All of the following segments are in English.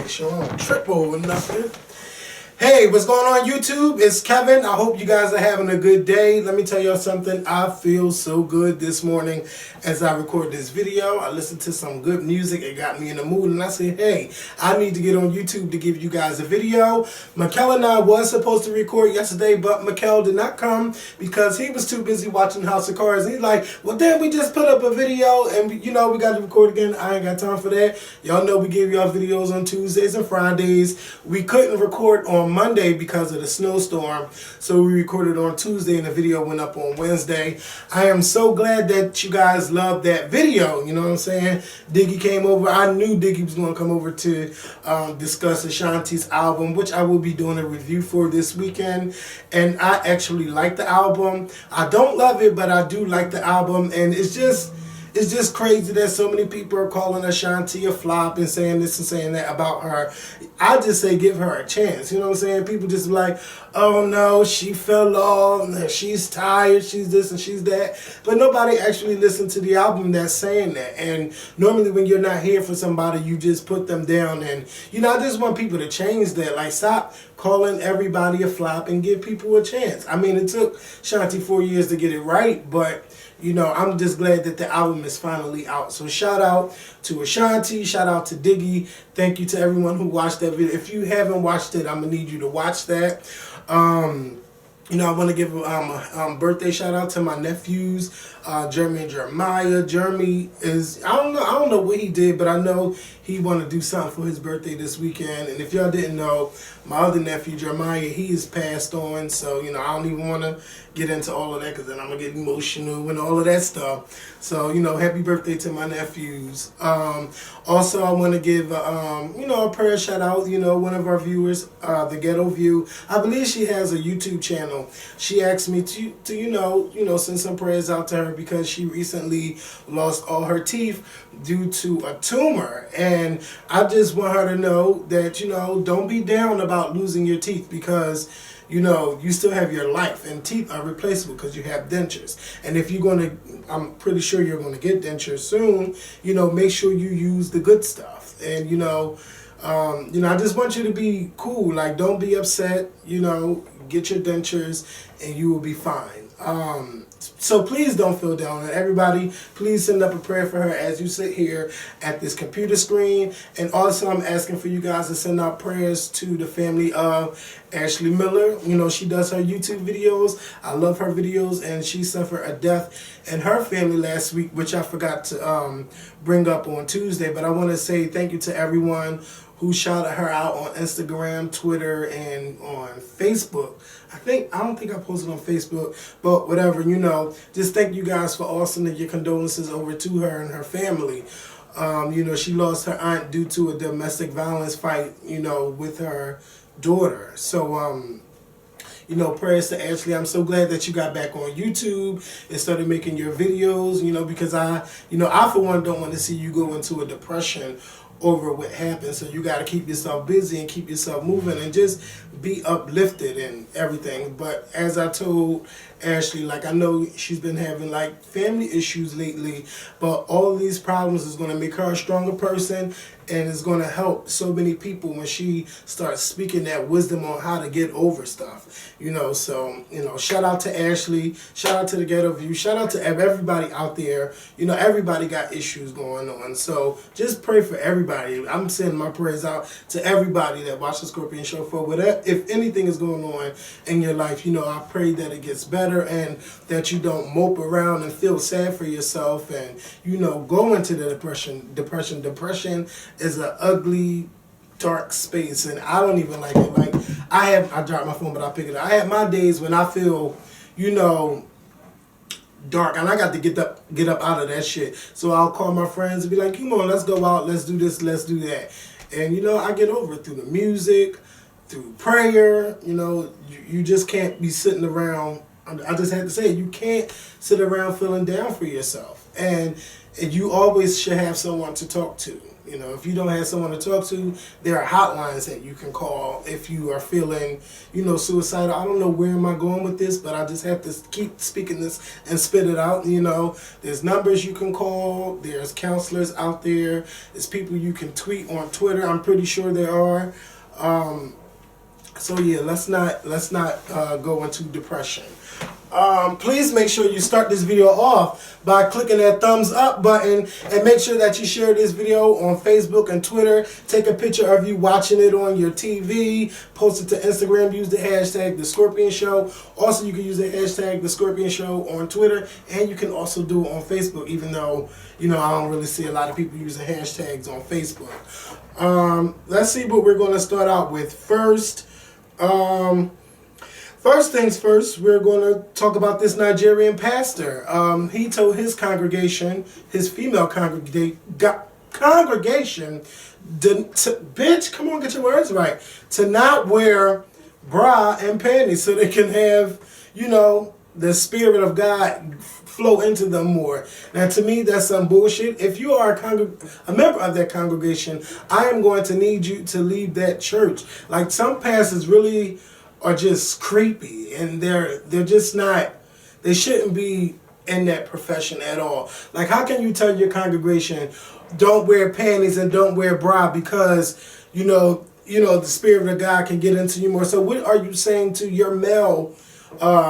Make sure I don't trip over nothing. Hey, what's going on YouTube? It's Kevin. I hope you guys are having a good day. Let me tell y'all something. I feel so good this morning as I record this video. I listened to some good music. It got me in the mood. And I said, hey, I need to get on YouTube to give you guys a video. Mikkel and I was supposed to record yesterday, but Mikkel did not come because he was too busy watching House of Cards. And he's like, well, then we just put up a video and, you know, we got to record again. I ain't got time for that. Y'all know we give y'all videos on Tuesdays and Fridays. We couldn't record on Monday because of the snowstorm, so we recorded on Tuesday and the video went up on Wednesday. I am so glad that you guys loved that video, you know what I'm saying? Diggy came over. I knew Diggy was going to come over to discuss Ashanti's album, which I will be doing a review for this weekend, and I actually like the album. I don't love it, but I do like the album, and it's just crazy that so many people are calling Ashanti a flop and saying this and saying that about her. I just say give her a chance. You know what I'm saying? People just like, oh no, she fell off, she's tired, she's this and she's that. But nobody actually listened to the album that's saying that. And normally when you're not here for somebody, you just put them down. And, you know, I just want people to change that. Like, stop calling everybody a flop and give people a chance. I mean, it took Ashanti 4 years to get it right, but you know, I'm just glad that the album is finally out. So shout out to Ashanti, shout out to Diggy. Thank you to everyone who watched that video. If you haven't watched it, I'm gonna need you to watch that. You know, I want to give a birthday shout out to my nephews, Jeremy and Jeremiah. Jeremy is, I don't know what he did, but I know he want to do something for his birthday this weekend. And if y'all didn't know, my other nephew, Jeremiah, he is passed on. So, you know, I don't even want to get into all of that because then I'm going to get emotional and all of that stuff. So, you know, happy birthday to my nephews. Also, I want to give, you know, a prayer shout out, you know, one of our viewers, The Ghetto View. I believe she has a YouTube channel. She asked me to you know, send some prayers out to her because she recently lost all her teeth due to a tumor. And I just want her to know that, you know, don't be down about losing your teeth because, you know, you still have your life and teeth are replaceable because you have dentures. And if you're going to, I'm pretty sure you're going to get dentures soon, you know, make sure you use the good stuff. And, you know, I just want you to be cool. Like, don't be upset, you know, get your dentures and you will be fine. So please don't feel down. And everybody, please send up a prayer for her as you sit here at this computer screen. And also, I'm asking for you guys to send out prayers to the family of Ashley Miller. You know, she does her YouTube videos. I love her videos, and she suffered a death in her family last week, which I forgot to bring up on Tuesday. But I want to say thank you to everyone who shouted her out on Instagram, Twitter, and on Facebook. I don't think I posted on Facebook, but whatever, you know, just thank you guys for all sending your condolences over to her and her family. You know, she lost her aunt due to a domestic violence fight, you know, with her daughter. So, you know, prayers to Ashley. I'm so glad that you got back on YouTube and started making your videos, you know, because I for one don't want to see you go into a depression over what happened. So you got to keep yourself busy and keep yourself moving and just be uplifted and everything. But as I told Ashley, like, I know she's been having like family issues lately, but all these problems is going to make her a stronger person and it's going to help so many people when she starts speaking that wisdom on how to get over stuff, you know. So, you know, shout out to Ashley, shout out to the Ghetto View, shout out to everybody out there. You know, everybody got issues going on, so just pray for everybody. I'm sending my prayers out to everybody that watches the Scorpion Show for whatever, if anything is going on in your life. You know, I pray that it gets better and that you don't mope around and feel sad for yourself and, you know, go into the depression. Depression is an ugly, dark space, and I don't even like it. Like, I dropped my phone, but I pick it up. I have my days when I feel, you know, dark, and I got to get up out of that shit. So I'll call my friends and be like, come on, let's go out, let's do this, let's do that. And, you know, I get over it through the music, through prayer. You know, you just can't be sitting around. I just had to say it. You can't sit around feeling down for yourself. And you always should have someone to talk to. You know, if you don't have someone to talk to, there are hotlines that you can call if you are feeling, you know, suicidal. I don't know where am I going with this, but I just have to keep speaking this and spit it out. You know, there's numbers you can call. There's counselors out there. There's people you can tweet on Twitter. I'm pretty sure there are. So yeah, let's not go into depression. Please make sure you start this video off by clicking that thumbs up button, and make sure that you share this video on Facebook and Twitter. Take a picture of you watching it on your TV, post it to Instagram, use the hashtag The Scorpion Show. Also, you can use the hashtag The Scorpion Show on Twitter, and you can also do it on Facebook, even though, you know, I don't really see a lot of people using hashtags on Facebook. Let's see what we're going to start out with first. First things first, we're going to talk about this Nigerian pastor. He told his congregation, his female congregation, bitch, come on, get your words right, to not wear bra and panties so they can have, you know, the Spirit of God flow into them more. Now, to me, that's some bullshit. If you are a member of that congregation, I am going to need you to leave that church. Like, some pastors really are just creepy, and they're just not, they shouldn't be in that profession at all. Like, how can you tell your congregation, don't wear panties and don't wear bra because, you know, the Spirit of God can get into you more? So what are you saying to your male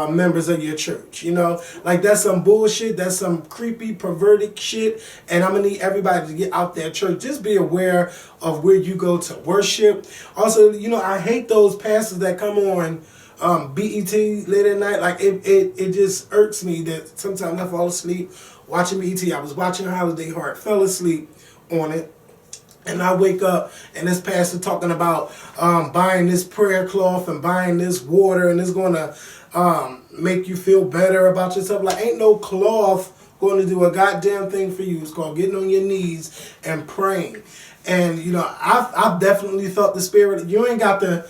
members of your church? You know, like, that's some bullshit. That's some creepy, perverted shit. And I'm gonna need everybody to get out there church. Just be aware of where you go to worship. Also, you know, I hate those pastors that come on BET late at night. Like, it just irks me that sometimes I fall asleep watching BET. I was watching Holiday Heart, fell asleep on it. And I wake up and this pastor talking about buying this prayer cloth and buying this water, and it's going to make you feel better about yourself. Like, ain't no cloth going to do a goddamn thing for you. It's called getting on your knees and praying. And, you know, I've definitely felt the Spirit. You ain't got the,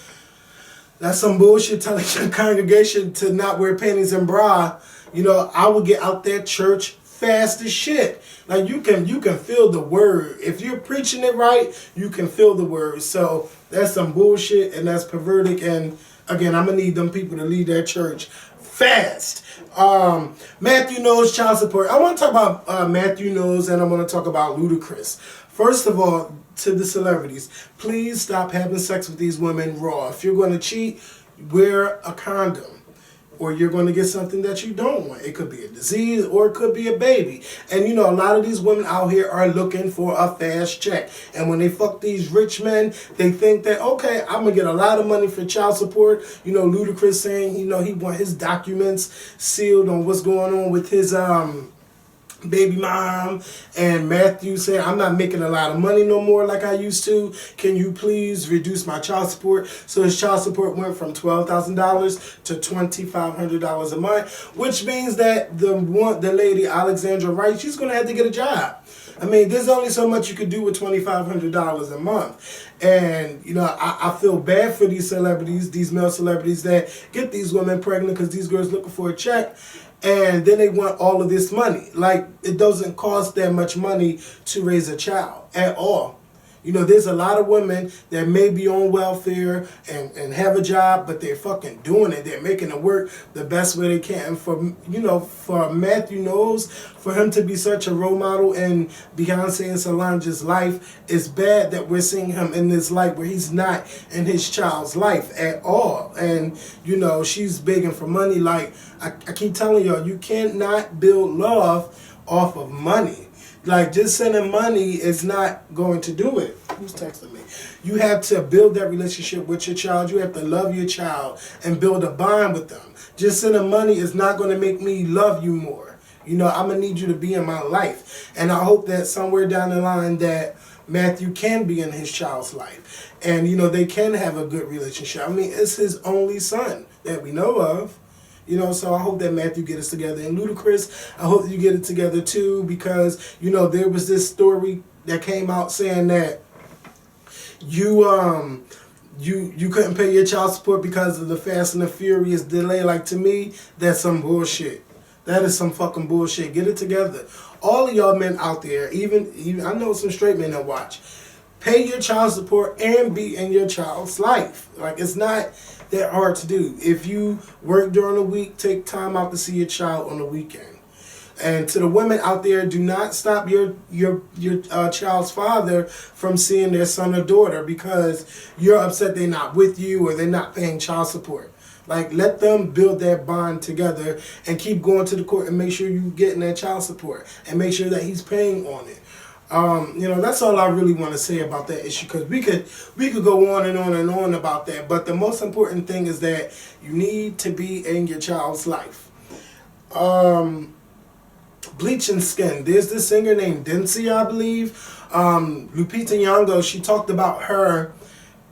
that's some bullshit telling your congregation to not wear panties and bra. You know, I would get out there church fast as shit. Like, you can feel the word. If you're preaching it right, you can feel the word. So that's some bullshit, and that's perverted. And again, I'm gonna need them people to leave their church fast. Matthew Knowles child support. I want to talk about Matthew Knowles, and I want to talk about Ludacris. First of all, to the celebrities, please stop having sex with these women raw. If you're going to cheat, wear a condom, or you're going to get something that you don't want. It could be a disease, or it could be a baby. And, you know, a lot of these women out here are looking for a fast check. And when they fuck these rich men, they think that, okay, I'm going to get a lot of money for child support. You know, Ludacris saying, you know, he want his documents sealed on what's going on with his baby mom, and Matthew said, I'm not making a lot of money no more like I used to. Can you please reduce my child support? So his child support went from $12,000 to $2,500 a month, which means that the lady, Alexandra Wright, she's going to have to get a job. I mean, there's only so much you could do with $2,500 a month. And, you know, I feel bad for these celebrities, these male celebrities that get these women pregnant because these girls looking for a check. And then they want all of this money. Like, it doesn't cost that much money to raise a child at all. You know, there's a lot of women that may be on welfare and have a job, but they're fucking doing it. They're making it work the best way they can. And for, you know, for Matthew Knowles, for him to be such a role model in Beyonce and Solange's life, it's bad that we're seeing him in this light where he's not in his child's life at all. And, you know, she's begging for money. Like, I keep telling y'all, you cannot build love off of money. Like, just sending money is not going to do it. Who's texting me? You have to build that relationship with your child. You have to love your child and build a bond with them. Just sending money is not going to make me love you more. You know, I'm going to need you to be in my life. And I hope that somewhere down the line that Matthew can be in his child's life. And, you know, they can have a good relationship. I mean, it's his only son that we know of. You know, so I hope that Matthew gets it together. And Ludacris, I hope you get it together too, because, you know, there was this story that came out saying that you couldn't pay your child support because of the Fast and the Furious delay. Like, to me, that's some bullshit. That is some fucking bullshit. Get it together. All of y'all men out there, even I know some straight men that watch. Pay your child support and be in your child's life. Like, it's not that hard to do. If you work during the week, take time out to see your child on the weekend. And to the women out there, do not stop your child's father from seeing their son or daughter because you're upset they're not with you or they're not paying child support. Like, let them build that bond together and keep going to the court and make sure you're getting that child support and make sure that he's paying on it. That's all I really want to say about that issue, because we could go on and on and on about that. But the most important thing is that you need to be in your child's life. Bleaching skin. There's this singer named Dempsey, I believe. Lupita Nyong'o, she talked about her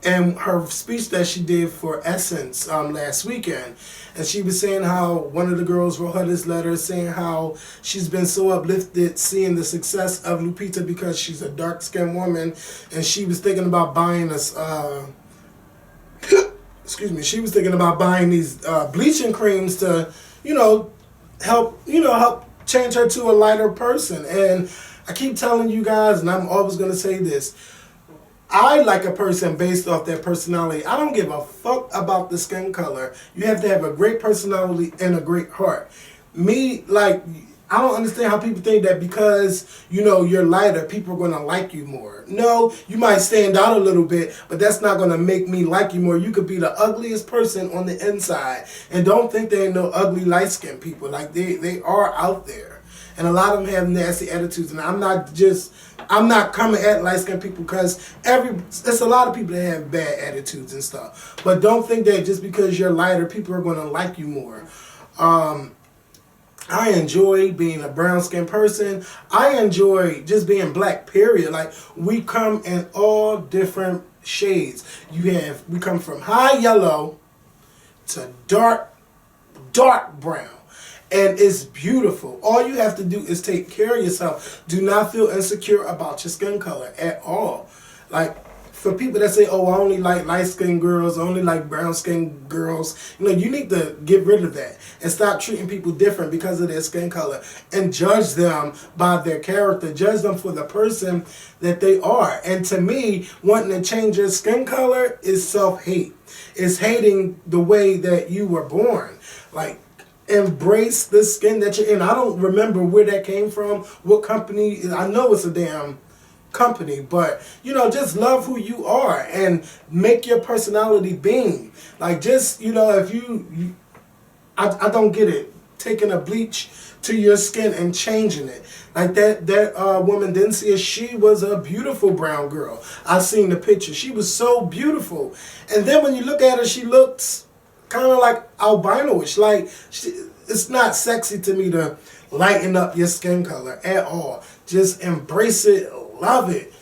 and her speech that she did for Essence last weekend. And she was saying how one of the girls wrote her this letter saying how she's been so uplifted seeing the success of Lupita because she's a dark-skinned woman. And she was thinking about buying this, she was thinking about buying these bleaching creams to, help change her to a lighter person. And I keep telling you guys, and I'm always going to say this, I like a person based off their personality. I don't give a fuck about the skin color. You have to have a great personality and a great heart. Me, like, I don't understand how people think that because, you're lighter, people are going to like you more. No, you might stand out a little bit, but that's not going to make me like you more. You could be the ugliest person on the inside. And don't think there ain't no ugly light-skinned people. Like, they are out there. And a lot of them have nasty attitudes. And I'm not coming at light-skinned people because there's a lot of people that have bad attitudes and stuff. But don't think that just because you're lighter, people are going to like you more. I enjoy being a brown-skinned person. I enjoy just being black, period. Like, we come in all different shades. We come from high yellow to dark brown. And it's beautiful. All you have to do is take care of yourself. Do not feel insecure about your skin color at all. Like, for people that say, oh, I only like light-skinned girls, I only like brown-skinned girls, you need to get rid of that and stop treating people different because of their skin color and judge them by their character. Judge them for the person that they are. And to me, wanting to change your skin color is self-hate. It's hating the way that you were born. Like, embrace the skin that you're in. I don't remember where that came from, what company. I know it's a damn company, but just love who you are and make your personality beam. Like, just if I don't get it, taking a bleach to your skin and changing it. Like that woman didn't see it. She was a beautiful brown girl. I seen the picture. She was so beautiful. And then when you look at her, she looks kind of like albino-ish. Like, it's not sexy to me to lighten up your skin color at all. Just embrace it, love it,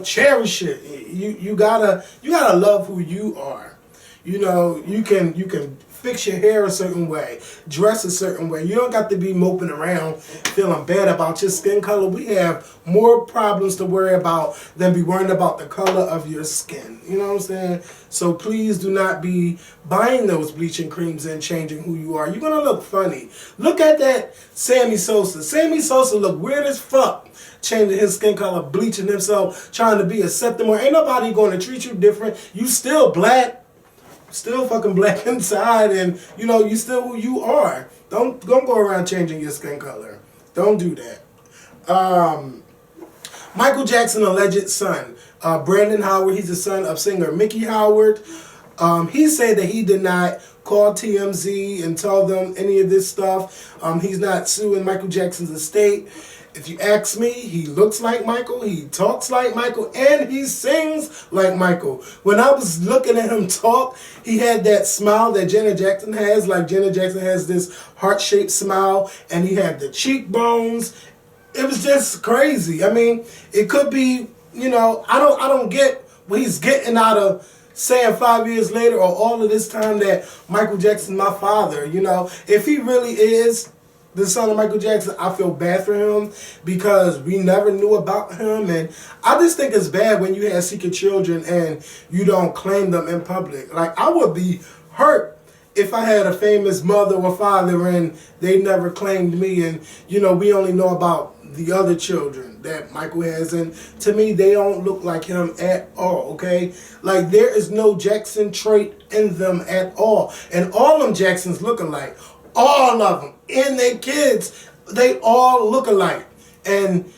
cherish it. You gotta love who you are. You can fix your hair a certain way, dress a certain way. You don't got to be moping around feeling bad about your skin color. We have more problems to worry about than be worrying about the color of your skin. You know what I'm saying? So please do not be buying those bleaching creams and changing who you are. You're going to look funny. Look at that Sammy Sosa. Sammy Sosa look weird as fuck, changing his skin color, bleaching himself, trying to be acceptable. Ain't nobody going to treat you different. You still black. Still fucking black inside, and you still who you are. Don't go around changing your skin color. Don't do that. Michael Jackson alleged son, Brandon Howard. He's the son of singer Mickey Howard. He said that he did not call TMZ and tell them any of this stuff. He's not suing Michael Jackson's estate. If you ask me, he looks like Michael, he talks like Michael, and he sings like Michael. When I was looking at him talk, he had that smile that Janet Jackson has. Like, Janet Jackson has this heart-shaped smile, and he had the cheekbones. It was just crazy. I mean, it could be, I don't get what he's getting out of saying 5 years later or all of this time that Michael Jackson's my father. If he really is the son of Michael Jackson, I feel bad for him because we never knew about him. And I just think it's bad when you have secret children and you don't claim them in public. Like, I would be hurt if I had a famous mother or father and they never claimed me, and you know, we only know about the other children that Michael has, and to me they don't look like him at all. Okay, like there is no Jackson trait in them at all, and all them Jacksons look alike, all of them, and their kids, they all look alike, and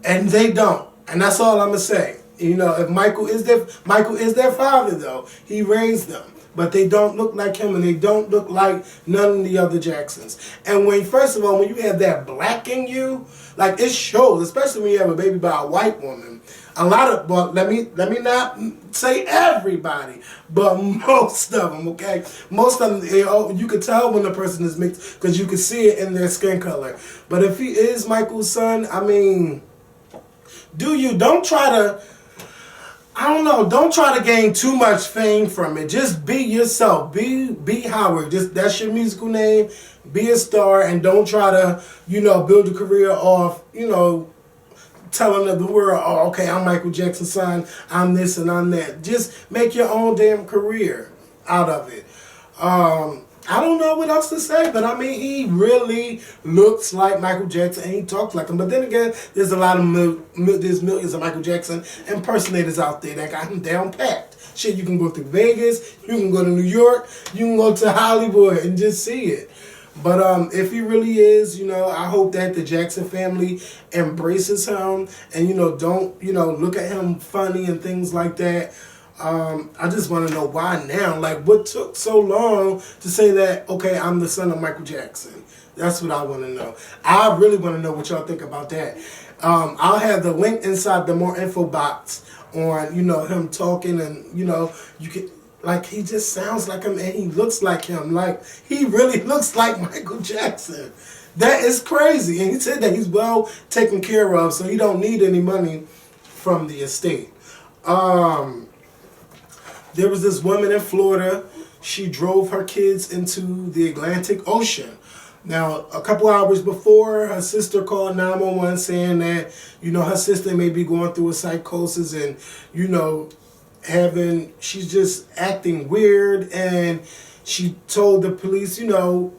they don't, and that's all I'm gonna say. You know, if Michael is their father though, he raised them. But they don't look like him, and they don't look like none of the other Jacksons. And when, first of all, when you have that black in you, like it shows, especially when you have a baby by a white woman. A lot of, well, let me not say everybody, but most of them, okay? Most of them, you could tell when the person is mixed because you can see it in their skin color. But if he is Michael's son, I mean, don't try to, I don't know, don't try to gain too much fame from it. Just be yourself. Be Howard. Just that's your musical name. Be a star, and don't try to, you know, build a career off, you know, telling the world, oh, okay, I'm Michael Jackson's son, I'm this and I'm that. Just make your own damn career out of it. I don't know what else to say, but I mean, he really looks like Michael Jackson, and he talks like him. But then again, there's a lot of there's millions of Michael Jackson impersonators out there that got him down packed. Shit, you can go to Vegas, you can go to New York, you can go to Hollywood and just see it. But if he really is, you know, I hope that the Jackson family embraces him and, you know, don't, you know, look at him funny and things like that. I just want to know why now. Like, what took so long to say that, okay, I'm the son of Michael Jackson? That's what I want to know. I really want to know what y'all think about that. I'll have the link inside the more info box on, you know, him talking, and, you know, you can, like, he just sounds like him and he looks like him. Like, he really looks like Michael Jackson. That is crazy. And he said that he's well taken care of, so he don't need any money from the estate. There was this woman in Florida. She drove her kids into the Atlantic Ocean. Now, a couple hours before, her sister called 911 saying that, you know, her sister may be going through a psychosis and, you know, she's just acting weird. And she told the police, you know,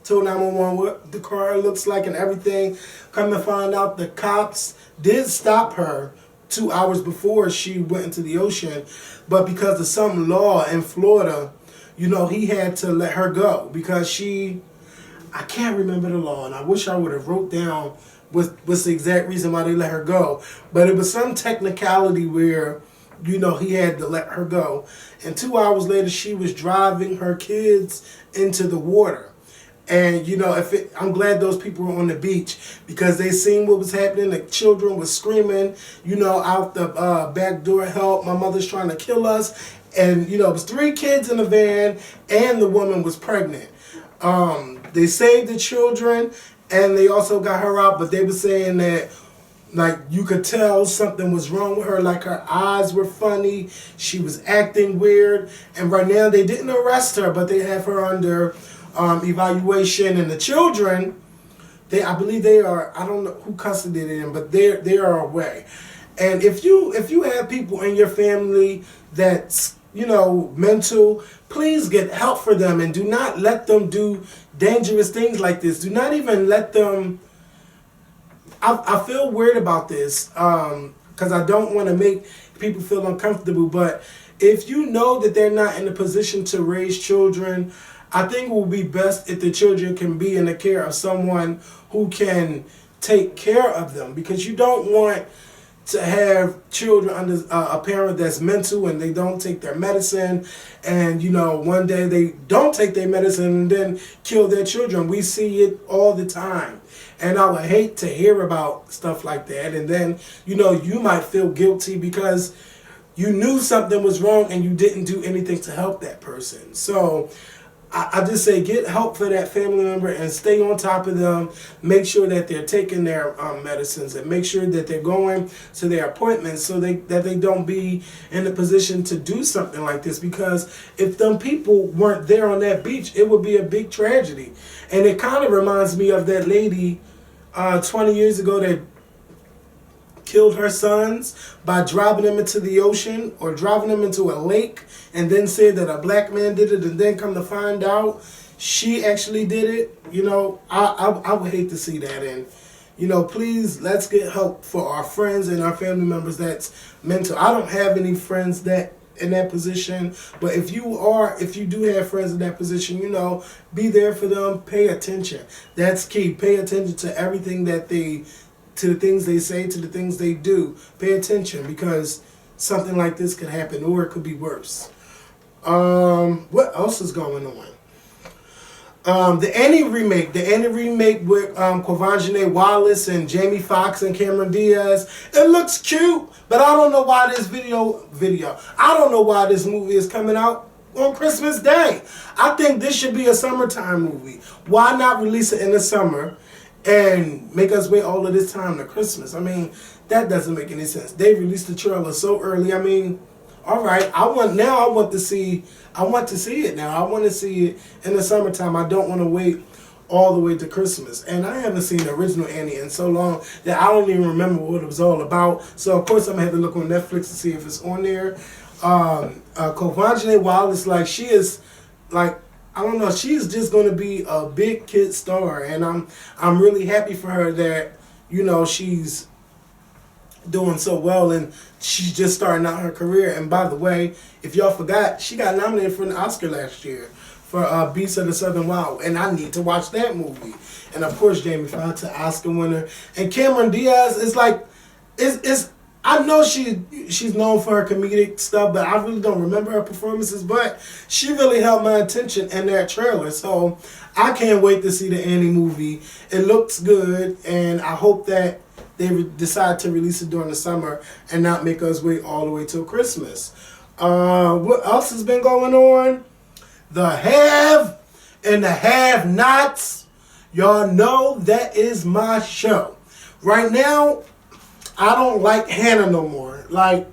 told 911 what the car looks like and everything. Come to find out, the cops did stop her 2 hours before she went into the ocean, but because of some law in Florida, you know, he had to let her go because I can't remember the law, and I wish I would have wrote down what's the exact reason why they let her go, but it was some technicality where, you know, he had to let her go. And 2 hours later, she was driving her kids into the water. And, you know, I'm glad those people were on the beach because they seen what was happening. The children were screaming, you know, out the back door, help, my mother's trying to kill us. And, you know, it was 3 kids in the van and the woman was pregnant. They saved the children and they also got her out, but they were saying that, like, you could tell something was wrong with her, like her eyes were funny, she was acting weird. And right now they didn't arrest her, but they have her under evaluation. And the children, I believe they are, I don't know who custody they're in, but they are away. And if you have people in your family that's, you know, mental, please get help for them and do not let them do dangerous things like this. Do not even let them, I feel weird about this because I don't want to make people feel uncomfortable, but if you know that they're not in a position to raise children, I think it will be best if the children can be in the care of someone who can take care of them, because you don't want to have children under a parent that's mental and they don't take their medicine, and, you know, one day they don't take their medicine and then kill their children. We see it all the time. And I would hate to hear about stuff like that. And then, you know, you might feel guilty because you knew something was wrong and you didn't do anything to help that person. So I just say get help for that family member and stay on top of them. Make sure that they're taking their medicines and make sure that they're going to their appointments so that they don't be in a position to do something like this. Because if them people weren't there on that beach, it would be a big tragedy. And it kind of reminds me of that lady 20 years ago that killed her sons by driving them into the ocean or driving them into a lake, and then said that a black man did it, and then come to find out she actually did it. You know, I would hate to see that. And you know, please, let's get help for our friends and our family members that's mental. I don't have any friends that in that position, but if you do have friends in that position, you know, be there for them. Pay attention. That's key. Pay attention to everything to the things they say, to the things they do. Pay attention, because something like this could happen, or it could be worse. What else is going on? The Annie remake with Quvenzhané Wallis and Jamie Foxx and Cameron Diaz. It looks cute, but I don't know why this I don't know why this movie is coming out on Christmas Day. I think this should be a summertime movie. Why not release it in the summer and make us wait all of this time to Christmas? I mean, that doesn't make any sense. They released the trailer so early. I mean, all right, I want to see it now. I want to see it in the summertime. I don't want to wait all the way to Christmas. And I haven't seen the original Annie in so long that I don't even remember what it was all about. So, of course, I'm going to have to look on Netflix to see if it's on there. Quvenzhané Wallis, like, she is, like, I don't know, she's just going to be a big kid star. And I'm really happy for her that, you know, she's doing so well, and she's just starting out her career. And by the way, if y'all forgot, she got nominated for an Oscar last year for Beasts of the Southern Wild, and I need to watch that movie. And of course, Jamie Foxx, an Oscar winner, and Cameron Diaz is like, I know she's known for her comedic stuff, but I really don't remember her performances. But she really held my attention in that trailer, so I can't wait to see the Annie movie. It looks good, and I hope that they decide to release it during the summer and not make us wait all the way till Christmas. What else has been going on? The have and the have-nots. Y'all know that is my show. Right now, I don't like Hannah no more. Like,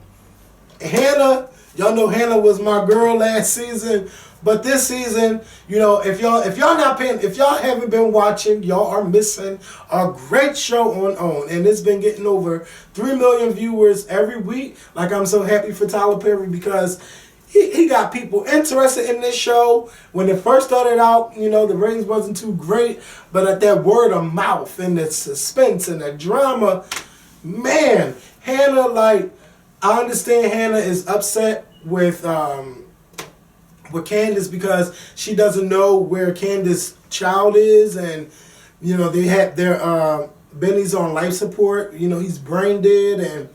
Hannah, y'all know Hannah was my girl last season. But this season, you know, if y'all haven't been watching, y'all are missing a great show on OWN. And it's been getting over 3 million viewers every week. Like, I'm so happy for Tyler Perry, because he got people interested in this show. When it first started out, you know, the ratings wasn't too great. But at that word of mouth and the suspense and the drama, man, Hannah, like, I understand Hannah is upset with Candace, because she doesn't know where Candace's child is, and you know, they had their Benny's on life support. You know, he's brain dead, and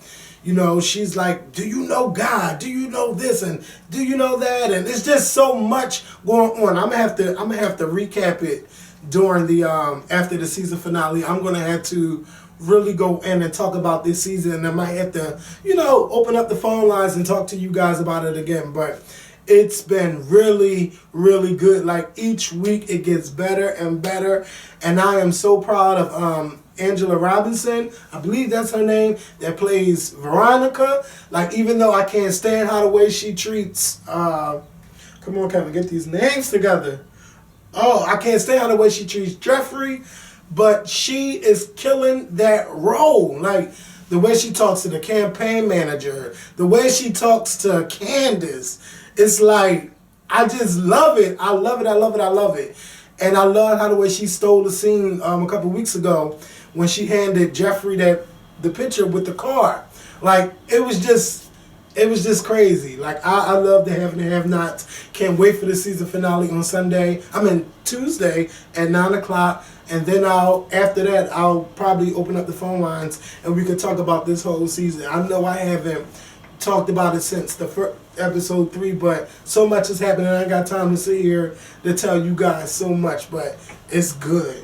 you know, she's like, do you know God? Do you know this? And do you know that? And it's just so much going on. I'm gonna have to recap it during the after the season finale. I'm gonna have to really go in and talk about this season, and I might have to, you know, open up the phone lines and talk to you guys about it again. But it's been really, really good. Like, each week it gets better and better. And I am so proud of Angela Robinson, I believe that's her name, that plays Veronica. Like, even though I can't stand how the way she treats, come on, Kevin, get these names together. Oh, I can't stand how the way she treats Jeffrey, but she is killing that role. Like, the way she talks to the campaign manager, the way she talks to Candace, it's like, I just love it. I love it. I love it. I love it. And I love how the way she stole the scene a couple weeks ago when she handed Jeffrey the picture with the car. Like, it was just crazy. Like, I love the have and the have-nots. Can't wait for the season finale on Tuesday at 9 o'clock. And then after that, I'll probably open up the phone lines and we could talk about this whole season. I know I haven't talked about it since the first episode 3, but so much has happened and I ain't got time to sit here to tell you guys so much, but it's good.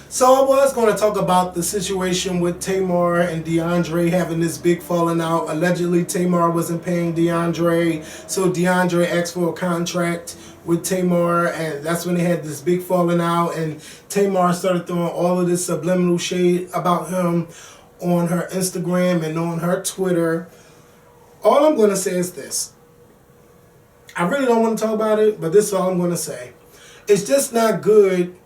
So I was going to talk about the situation with Tamar and DeAndre having this big falling out. Allegedly, Tamar wasn't paying DeAndre, so DeAndre asked for a contract with Tamar, and that's when they had this big falling out, and Tamar started throwing all of this subliminal shade about him on her Instagram and on her Twitter. All I'm going to say is this. I really don't want to talk about it, but this is all I'm going to say. It's just not good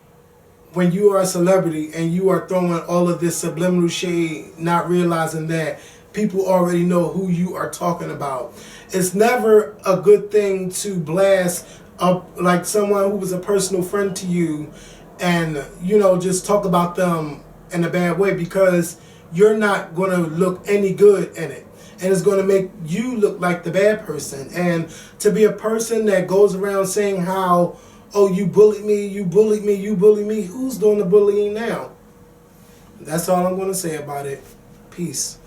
when you are a celebrity and you are throwing all of this subliminal shade, not realizing that people already know who you are talking about. It's never a good thing to blast up like someone who was a personal friend to you and, you know, just talk about them in a bad way, because you're not going to look any good in it. And it's going to make you look like the bad person. And to be a person that goes around saying how, oh, you bullied me, you bullied me, you bullied me. Who's doing the bullying now? That's all I'm going to say about it. Peace.